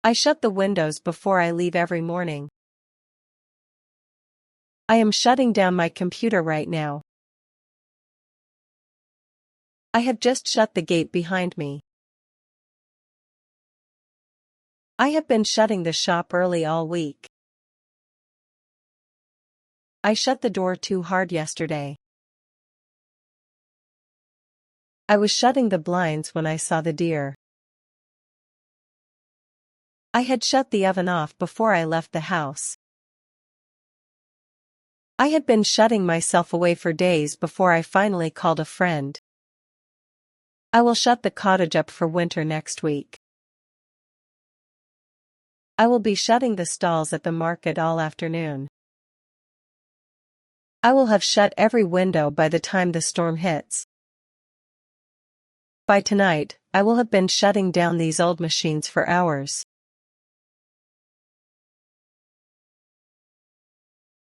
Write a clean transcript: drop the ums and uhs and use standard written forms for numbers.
I shut the windows before I leave every morning. I am shutting down my computer right now. I have just shut the gate behind me. I have been shutting the shop early all week. I shut the door too hard yesterday. I was shutting the blinds when I saw the deer. I had shut the oven off before I left the house. I had been shutting myself away for days before I finally called a friend. I will shut the cottage up for winter next week. I will be shutting the stalls at the market all afternoon. I will have shut every window by the time the storm hits. By tonight, I will have been shutting down these old machines for hours.